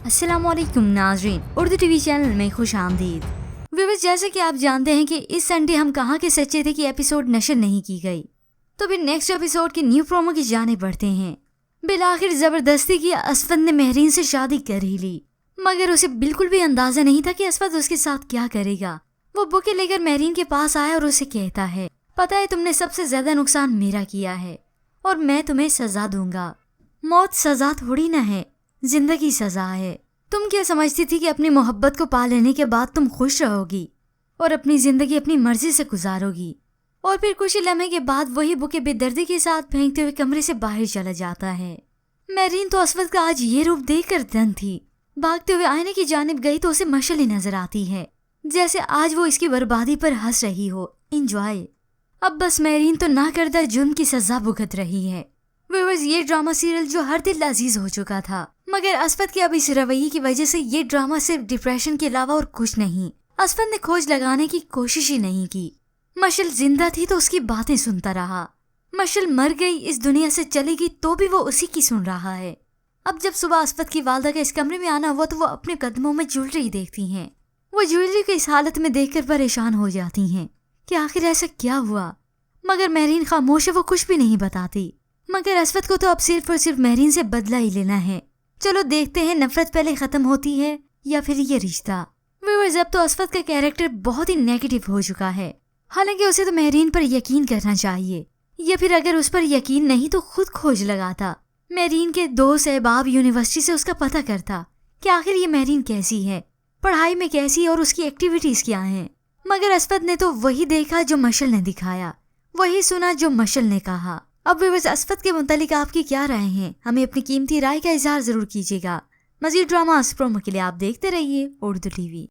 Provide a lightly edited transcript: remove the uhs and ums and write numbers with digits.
अस्सलाम वालेकुम नाज़रीन, उर्दू टीवी चैनल में खुश आमदीद। व्यूअर्स, जैसे कि आप जानते हैं कि इस संडे हम कहाँ के सच्चे थे कि एपिसोड नशर नहीं की गई, तो फिर नेक्स्ट एपिसोड की न्यू प्रोमो की जाने बढ़ते हैं। बिलाखिर जबरदस्ती की असफद ने महरीन से शादी कर ही ली, मगर उसे बिल्कुल भी अंदाजा नहीं था कि असफद उसके साथ क्या करेगा। वो बुके लेकर महरीन के पास आया और उसे कहता है, पता है तुमने सबसे ज्यादा नुकसान मेरा किया है और मैं तुम्हें सजा दूंगा। मौत सजा थोड़ी ना है, जिंदगी सजा है। तुम क्या समझती थी कि अपनी मोहब्बत को पा लेने के बाद तुम खुश रहोगी और अपनी जिंदगी अपनी मर्जी से गुजारोगी। और फिर कुछ ही लम्हे के बाद वही बुके बेदर्दी के साथ फेंकते हुए कमरे से बाहर चला जाता है। महरीन तो असफद का आज ये रूप देखकर दंग थी। भागते हुए आईने की जानिब गई तो उसे मशली नजर आती है, जैसे आज वो इसकी बर्बादी पर हंस रही हो। इंजॉय। अब बस महरीन तो ना करदा जुर्म की सजा भुगत रही है। व्यूअर्स, ये ड्रामा सीरियल जो हर दिल अजीज हो चुका था, मगर असफद के अब इस रवैये की वजह से ये ड्रामा सिर्फ डिप्रेशन के अलावा और कुछ नहीं। असफद ने खोज लगाने की कोशिश ही नहीं की। मशल जिंदा थी तो उसकी बातें सुनता रहा। मशल मर गई, इस दुनिया से चली गई, तो भी वो उसी की सुन रहा है। अब जब सुबह असफद की वालदा का इस कमरे में आना हुआ तो वो अपने कदमों में ज्वेलरी देखती हैं। वो ज्वेलरी को इस हालत में देखकर परेशान हो जाती हैं कि आखिर ऐसा क्या हुआ। मगर महरीन खामोश है, वो कुछ भी नहीं बताती। मगर असफद को तो अब सिर्फ और सिर्फ महरीन से बदला ही लेना है। चलो देखते हैं नफरत पहले खत्म होती है या फिर ये रिश्ता। व्यूअर्स, अब तो असफद का कैरेक्टर बहुत ही नेगेटिव हो चुका है। हालांकि उसे तो महरीन पर यकीन करना चाहिए, या फिर अगर उस पर यकीन नहीं तो खुद खोज लगाता। महरीन के दोस्त अहबाब यूनिवर्सिटी से उसका पता करता कि आखिर ये महरीन कैसी है, पढ़ाई में कैसी और उसकी एक्टिविटीज क्या हैं। मगर असफद ने तो वही देखा जो मशल ने दिखाया, वही सुना जो मशल ने कहा। अब व्यूअर्स, असफद के मुतालिक आपकी क्या राय हैं? हमें अपनी कीमती राय का इजहार जरूर कीजिएगा। मजीद ड्रामा प्रोमो के लिए आप देखते रहिए उर्दू टीवी।